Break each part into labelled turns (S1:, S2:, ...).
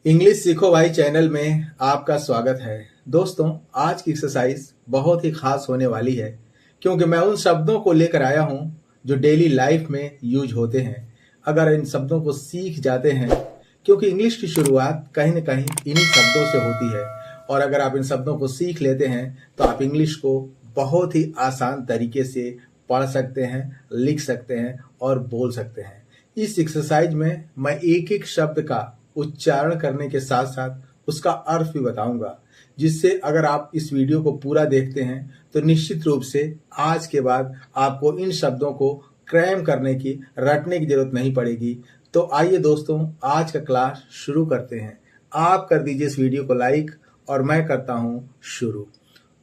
S1: English सीखो भाई channel में आपका स्वागत है। दोस्तों, आज की एक्सरसाइज बहुत ही खास होने वाली है क्योंकि मैं उन शब्दों को लेकर आया हूं जो डेली लाइफ में यूज होते हैं। अगर इन शब्दों को सीख जाते हैं, क्योंकि इंग्लिश की शुरुआत कहीं न कहीं इन्हीं शब्दों से होती है, और अगर आप इन शब्दों को सीख लेते हैं तो आप इंग्लिश को बहुत ही आसान तरीके से पढ़ सकते हैं, लिख सकते हैं और बोल सकते हैं। इस एक्सरसाइज में मैं एक एक शब्द का उच्चारण करने के साथ साथ उसका अर्थ भी बताऊंगा, जिससे अगर आप इस वीडियो को पूरा देखते हैं तो निश्चित रूप से आज के बाद आपको इन शब्दों को क्रैम करने की, रटने की जरूरत नहीं पड़ेगी। तो आइए दोस्तों, आज का क्लास शुरू करते हैं। आप कर दीजिए इस वीडियो को लाइक और मैं करता हूं शुरू।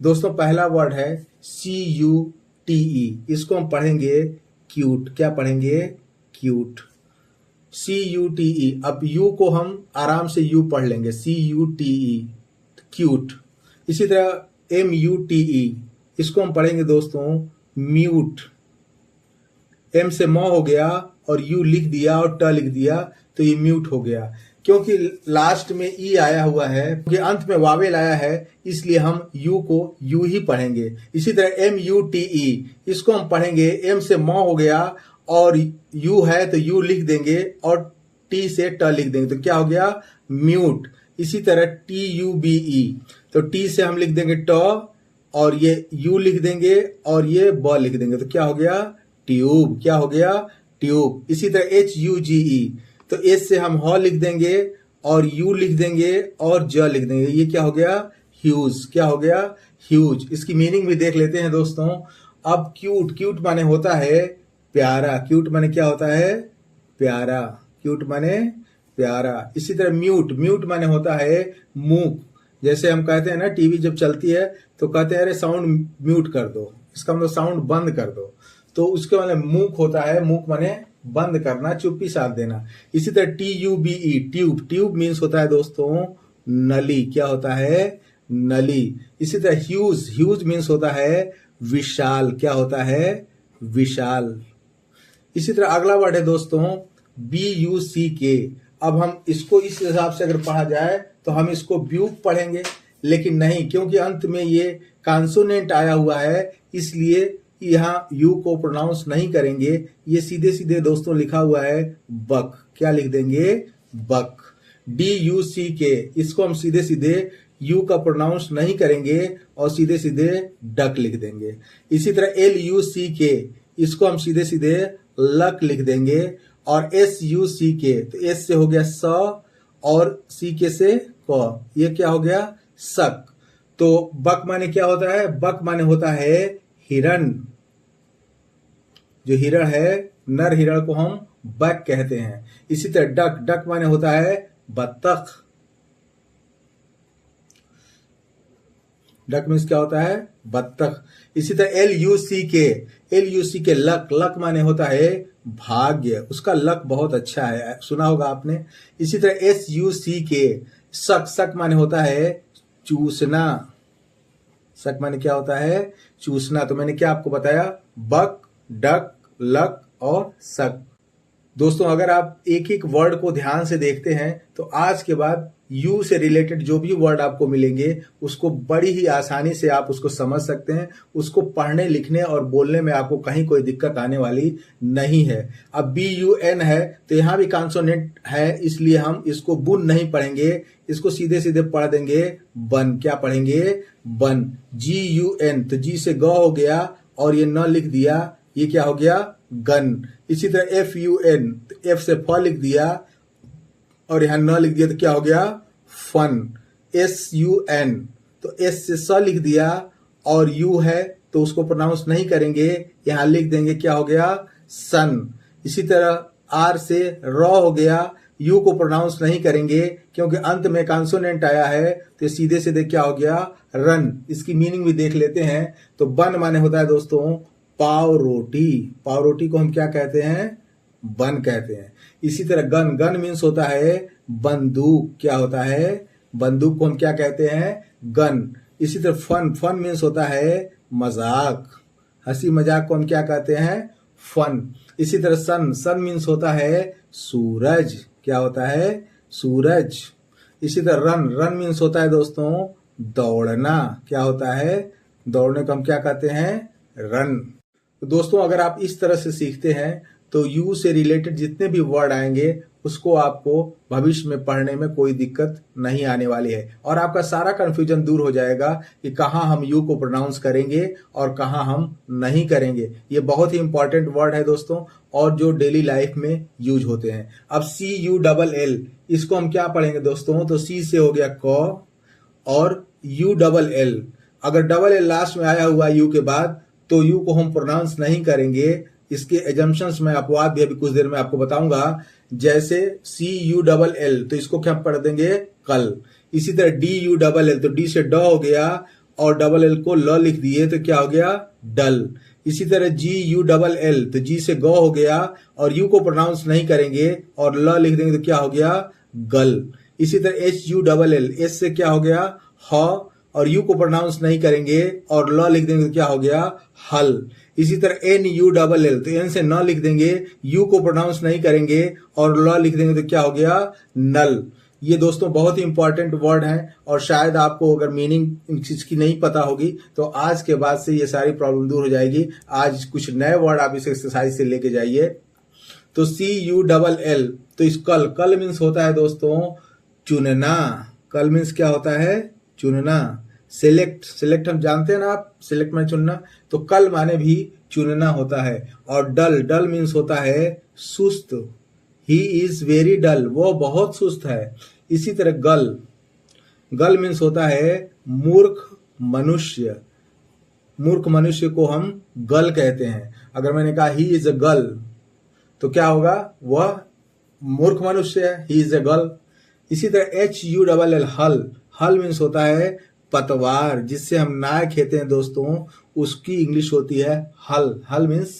S1: दोस्तों, पहला वर्ड है CUTE। इसको हम पढ़ेंगे क्यूट। क्या पढ़ेंगे? क्यूट। CUTE। अब यू को हम आराम से यू पढ़ लेंगे, CUTE, क्यूट। इसी तरह MUTE, इसको हम पढ़ेंगे दोस्तों म्यूट। एम से म हो गया और यू लिख दिया और ट लिख दिया तो ये म्यूट हो गया। क्योंकि लास्ट में ई आया हुआ है, क्योंकि अंत में वावेल आया है, इसलिए हम यू को यू ही पढ़ेंगे। इसी तरह MUTE, इसको हम पढ़ेंगे एम से म हो गया और यू है तो यू लिख देंगे और टी से ट लिख देंगे तो क्या हो गया? म्यूट। इसी तरह TUBE, तो टी से हम लिख देंगे ट और ये यू लिख देंगे और ये ब लिख देंगे तो क्या हो गया? ट्यूब। क्या हो गया? ट्यूब। इसी तरह HUGE, तो एस से हम ह लिख देंगे और यू लिख देंगे और ज लिख देंगे, ये क्या हो गया? ह्यूज। क्या हो गया? ह्यूज। इसकी मीनिंग भी देख लेते हैं दोस्तों। अब क्यूट, क्यूट माने होता है प्यारा। क्यूट माने क्या होता है? प्यारा। क्यूट माने प्यारा। इसी तरह म्यूट, म्यूट माने होता है मूक। जैसे हम कहते हैं ना, टीवी जब चलती है तो कहते हैं अरे साउंड म्यूट कर दो, इसका मतलब साउंड बंद कर दो, तो उसके मतलब मूक होता है। मूक माने बंद करना, चुप्पी साध देना। इसी तरह TUBE, ट्यूब। ट्यूब मीन्स होता है दोस्तों नली। क्या होता है? नली। इसी तरह ह्यूज, ह्यूज मीन्स होता है विशाल। क्या होता है? विशाल। इसी तरह अगला वर्ड है दोस्तों BUCK। अब हम इसको इस हिसाब से अगर पढ़ा जाए तो हम इसको ब्यूक पढ़ेंगे, लेकिन नहीं, क्योंकि अंत में ये कॉन्सोनेंट आया हुआ है, इसलिए यहाँ यू को प्रोनाउंस नहीं करेंगे। ये सीधे सीधे दोस्तों लिखा हुआ है बक। क्या लिख देंगे? बक। DUCK, इसको हम सीधे सीधे यू का प्रोनाउंस नहीं करेंगे और सीधे सीधे डक लिख देंगे। इसी तरह LUCK, इसको हम सीधे सीधे लक लिख देंगे। और SUCK, तो एस से हो गया स और CK से क, ये क्या हो गया? सक। तो बक माने क्या होता है? बक माने होता है हिरण। जो हिरण है, नर हिरण को हम बक कहते हैं। इसी तरह डक, डक माने होता है बत्तख। डक मीन्स क्या होता है? बत्तख। इसी तरह LUCK, LUCK लक, लक माने होता है भाग्य। उसका लक बहुत अच्छा है, सुना होगा आपने। इसी तरह SUCK शक, शक माने होता है चूसना। शक माने क्या होता है? चूसना। तो मैंने क्या आपको बताया? बक, डक, लक और शक। दोस्तों, अगर आप एक एक वर्ड को ध्यान से देखते हैं तो आज के बाद यू से रिलेटेड जो भी वर्ड आपको मिलेंगे उसको बड़ी ही आसानी से आप उसको समझ सकते हैं। उसको पढ़ने, लिखने और बोलने में आपको कहीं कोई दिक्कत आने वाली नहीं है। अब BUN है तो यहाँ भी कॉन्सोनेंट है, इसलिए हम इसको बुन नहीं पढ़ेंगे, इसको सीधे सीधे पढ़ देंगे बन। क्या पढ़ेंगे? बन। GUN, तो जी से ग हो गया और ये न लिख दिया, ये क्या हो गया? गन। इसी तरह FUN, तो F से फ लिख दिया और यहां न लिख दिया तो क्या हो गया? फन। SUN, तो एस से स लिख दिया और यू है तो उसको प्रोनाउंस नहीं करेंगे, यहां लिख देंगे क्या हो गया? सन। इसी तरह आर से र हो गया, यू को प्रोनाउंस नहीं करेंगे क्योंकि अंत में कॉन्सोनेंट आया है, तो सीधे सीधे क्या हो गया? रन। इसकी मीनिंग भी देख लेते हैं। तो बन माने होता है दोस्तों पाव रोटी। पाव रोटी को हम क्या कहते हैं? बन कहते हैं। इसी तरह गन, गन मीन्स होता है बंदूक। क्या होता है? बंदूक को हम क्या कहते हैं? गन। इसी तरह फन, फन मीन्स होता है मजाक। हंसी मजाक को हम क्या कहते हैं? फन। इसी तरह सन, सन मीन्स होता है सूरज। क्या होता है? सूरज। इसी तरह रन, रन मीन्स होता है दोस्तों दौड़ना। क्या होता है? दौड़ने को हम क्या कहते हैं? रन। तो दोस्तों अगर आप इस तरह से सीखते हैं तो यू से रिलेटेड जितने भी वर्ड आएंगे उसको आपको भविष्य में पढ़ने में कोई दिक्कत नहीं आने वाली है और आपका सारा कंफ्यूजन दूर हो जाएगा कि कहाँ हम यू को प्रोनाउंस करेंगे और कहाँ हम नहीं करेंगे। ये बहुत ही इंपॉर्टेंट वर्ड है दोस्तों और जो डेली लाइफ में यूज होते हैं। अब CULL इसको हम क्या पढ़ेंगे दोस्तों? तो C से हो गया क और ULL। अगर डबल एल लास्ट में आया हुआ यू के बाद तो यू को हम प्रोनाउंस नहीं करेंगे। इसके एजम्पशंस में अपवाद भी अभी कुछ देर में आपको बताऊंगा। जैसे CULL तो इसको क्या पढ़ देंगे? कल। इसी तरह DULL तो डी से ड हो गया और डबल एल को ल लिख दिए तो क्या हो गया? डल। इसी तरह GULL तो जी से ग हो गया और यू को प्रोनाउंस नहीं करेंगे और ल लिख देंगे तो क्या हो गया? गल। इसी तरह HULL एस से क्या हो गया? ह और यू को प्रोनाउंस नहीं करेंगे और ल लिख देंगे तो क्या हो गया? हल। इसी तरह NULL तो एन से न लिख देंगे, यू को प्रोनाउंस नहीं करेंगे और ल लिख देंगे तो क्या हो गया? नल। ये दोस्तों बहुत ही इंपॉर्टेंट वर्ड हैं और शायद आपको अगर मीनिंग इसकी नहीं पता होगी तो आज के बाद से ये सारी प्रॉब्लम दूर हो जाएगी। आज कुछ नए वर्ड आप इस एक्सरसाइज से लेके जाइए। तो CULL तो इस कल, कल मीन्स होता है दोस्तों चुनना। कल मीन्स क्या होता है? चुनना। सेलेक्ट, सेलेक्ट हम जानते हैं ना आप, सेलेक्ट में चुनना। तो कल माने भी चुनना होता है। और डल, डल मीन्स होता है सुस्त। ही इज वेरी डल, वो बहुत सुस्त है। इसी तरह गल, गल मीन्स होता है मूर्ख मनुष्य। मूर्ख मनुष्य को हम गल कहते हैं। अगर मैंने कहा ही इज अ गल तो क्या होगा? वह मूर्ख मनुष्य है, ही इज अ गल। इसी तरह HULL हल, हल मीन्स होता है पतवार। जिससे हम नाय खेते हैं दोस्तों उसकी इंग्लिश होती है हल, हल मीन्स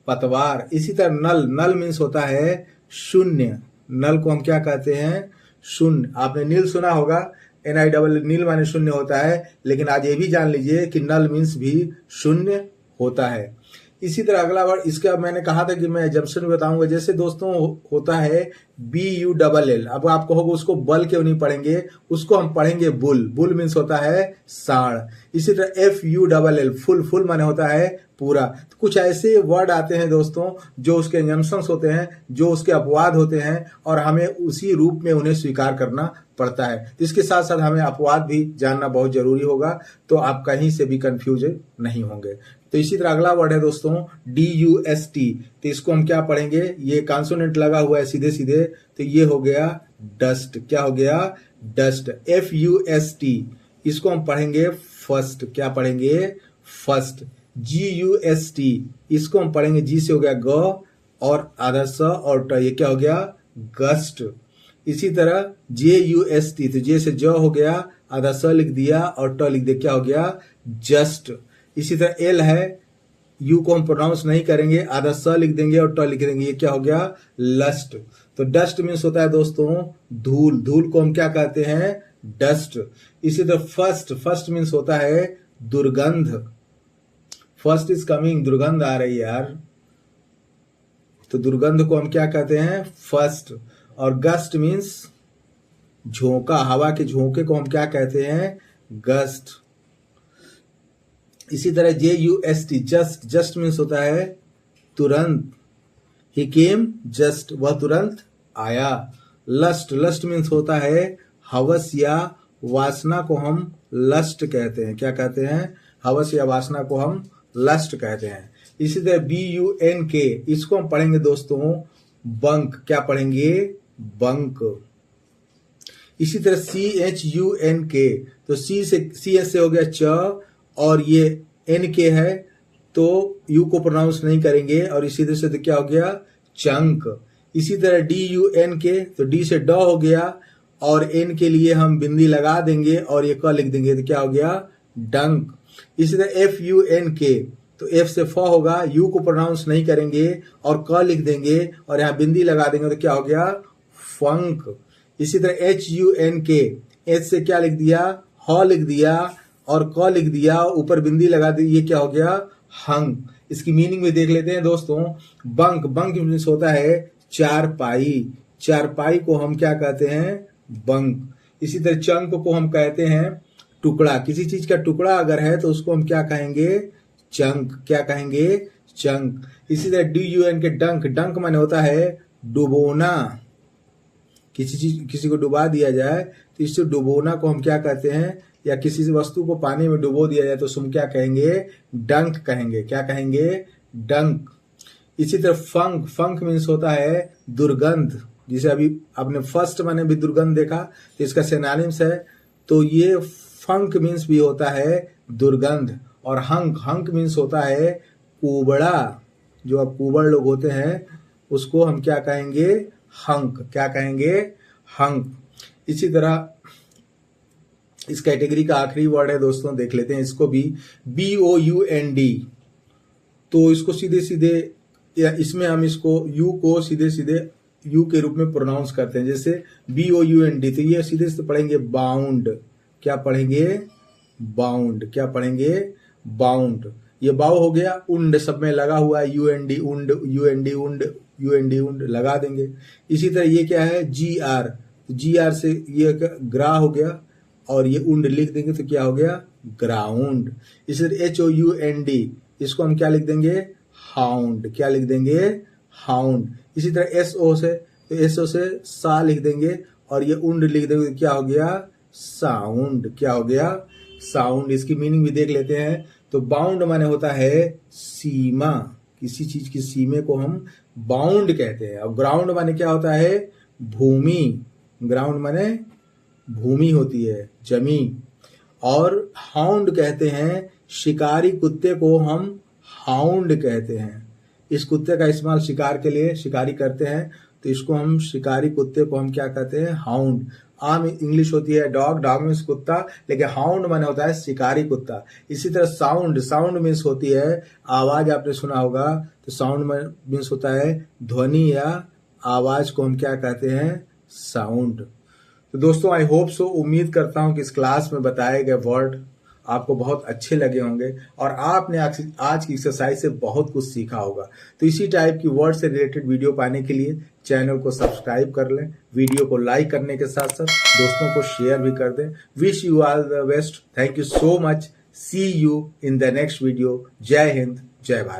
S1: पतवार। इसी तरह नल, नल मीन्स होता है शून्य। नल को हम क्या कहते हैं? शून्य। आपने नील सुना होगा, NIL नील माने शून्य होता है, लेकिन आज ये भी जान लीजिए कि नल मीन्स भी शून्य होता है। इसी तरह अगला वर्ड, इसका मैंने कहा था कि मैं एजम्पशन बताऊंगा। जैसे दोस्तों होता है BULL, अब आपको होगा उसको बल क्यों नहीं पढ़ेंगे, उसको हम पढ़ेंगे बुल। बुल मीन्स होता है सांड। इसी तरह FULL फुल, फुल माने होता है पूरा। तो कुछ ऐसे वर्ड आते हैं दोस्तों जो उसके एजम्पशंस होते हैं, जो उसके अपवाद होते हैं और हमें उसी रूप में उन्हें स्वीकार करना पड़ता है। तो इसके साथ साथ हमें अपवाद भी जानना बहुत जरूरी होगा, तो आप कहीं से भी कंफ्यूज नहीं होंगे। तो इसी तरह अगला वर्ड है दोस्तों DUST, तो इसको हम क्या पढ़ेंगे? ये कॉन्सोनेंट लगा हुआ है सीधे सीधे, तो ये हो गया डस्ट। क्या हो गया? डस्ट। FUST इसको हम पढ़ेंगे फर्स्ट। क्या पढ़ेंगे? फर्स्ट। GUST इसको हम पढ़ेंगे, जी से हो गया ग और आधा स और ट, ये क्या हो गया? गस्ट। इसी तरह JUST तो जे से ज हो गया, आधा स लिख दिया और ट लिख दिया, क्या हो गया? जस्ट। इसी तरह L है, यू को हम प्रोनाउंस नहीं करेंगे, आधा स लिख देंगे और ट लिख देंगे, ये क्या हो गया? लस्ट। तो डस्ट मीन्स होता है दोस्तों धूल। धूल को हम क्या कहते हैं? डस्ट। इसी तरह फर्स्ट, फर्स्ट मीन्स होता है दुर्गंध। फर्स्ट इज कमिंग, दुर्गंध आ रही है यार, तो दुर्गंध को हम क्या कहते हैं? फर्स्ट। और गस्ट मीन्स झोंका, हवा के झोंके को हम क्या कहते हैं? गस्ट। इसी तरह JUST जस्ट, जस्ट मीन्स होता है तुरंत। ही केम जस्ट, वह तुरंत आया। लस्ट, लस्ट मीन्स होता है हवस या वासना को हम लस्ट कहते हैं। क्या कहते हैं? हवस या वासना को हम लस्ट कहते हैं। इसी तरह BUNK इसको हम पढ़ेंगे दोस्तों बंक। क्या पढ़ेंगे? बंक। इसी तरह CHUNK तो CS से हो गया च और ये NK है तो यू को प्रोनाउंस नहीं करेंगे और इसी तरह से तो क्या हो गया? चंक। इसी तरह DUNK तो डी से ड हो गया और एन के लिए हम बिंदी लगा देंगे और ये क लिख देंगे तो क्या हो गया? डंक। इसी तरह FUNK तो F से फ होगा, यू को प्रोनाउंस नहीं करेंगे और क लिख देंगे और यहाँ बिंदी लगा देंगे तो क्या हो गया? फंक। इसी तरह HUNK H से क्या लिख दिया? ह लिख दिया और क लिख दिया, ऊपर बिंदी लगा दी, ये क्या हो गया? हंक। इसकी मीनिंग में देख लेते हैं दोस्तों। बंक, बंक मीन्स होता है चारपाई। चारपाई को हम क्या कहते हैं? बंक। इसी तरह चंक को हम कहते हैं टुकड़ा। किसी चीज का टुकड़ा अगर है तो उसको हम क्या कहेंगे? चंक। क्या कहेंगे? चंक। इसी तरह DUN के डंक। डंक माने होता है डुबोना। किसी को डुबा दिया जाए तो इससे डुबोना को हम क्या कहते हैं? या किसी वस्तु को पानी में डुबो दिया जाए तो हम क्या कहेंगे? डंक कहेंगे। क्या कहेंगे? डंक। इसी तरह फंक। फंक मीन्स होता है दुर्गंध। जिसे अभी आपने फर्स्ट माने भी दुर्गंध देखा तो इसका सिनोनिम्स है, तो ये फंक मीन्स भी होता है दुर्गंध। और हंक। हंक मीन्स होता है कुबड़ा। जो अब कुबड़ लोग होते हैं उसको हम क्या कहेंगे? हंक। क्या कहेंगे? हंक। इसी तरह इस कैटेगरी का आखिरी वर्ड है दोस्तों, देख लेते हैं इसको भी, BOUND। तो इसको सीधे सीधे या इसमें हम इसको यू को सीधे सीधे यू के रूप में प्रोनाउंस करते हैं, जैसे BOUND। तो ये सीधे सीधे पढ़ेंगे बाउंड। क्या पढ़ेंगे? बाउंड। क्या पढ़ेंगे? बाउंड। ये बाउ हो गया। उंड सब में लगा हुआ है, UND उंड, UND उंड, UND उंड लगा देंगे। इसी तरह ये क्या है? GR। GR से ये ग्रा हो गया और ये उंड लिख देंगे तो क्या हो गया? ग्राउंड। इसी तरह HOUND, इसको हम क्या लिख देंगे? हाउंड। क्या लिख देंगे? हाउंड। इसी तरह SO से, तो SO से सा लिख देंगे और ये उंड लिख देंगे तो क्या हो गया? साउंड। क्या हो गया? साउंड। इसकी मीनिंग भी देख लेते हैं। तो बाउंड माने होता है सीमा। किसी चीज की सीमे को हम बाउंड कहते हैं। और ग्राउंड माने क्या होता है? भूमि। ग्राउंड माने भूमि होती है, जमीन। और हाउंड कहते हैं शिकारी कुत्ते को हम हाउंड कहते हैं। इस कुत्ते का इस्तेमाल शिकार के लिए शिकारी करते हैं, तो इसको हम शिकारी कुत्ते को हम क्या कहते हैं? हाउंड। आम इंग्लिश होती है डॉग। डॉग मीन्स कुत्ता, लेकिन हाउंड माने होता है शिकारी कुत्ता। इसी तरह साउंड। साउंड मीन्स होती है आवाज। आपने सुना होगा, तो साउंड मीन्स होता है ध्वनि या आवाज को हम क्या कहते हैं? साउंड। तो दोस्तों आई होप सो, उम्मीद करता हूं कि इस क्लास में बताए गए वर्ड आपको बहुत अच्छे लगे होंगे और आपने आज की एक्सरसाइज से बहुत कुछ सीखा होगा। तो इसी टाइप की वर्ड से रिलेटेड वीडियो पाने के लिए चैनल को सब्सक्राइब कर लें, वीडियो को लाइक करने के साथ साथ दोस्तों को शेयर भी कर दें। Wish you all the best. Thank you so much. See you in the next video. Jai Hind, जय भारत।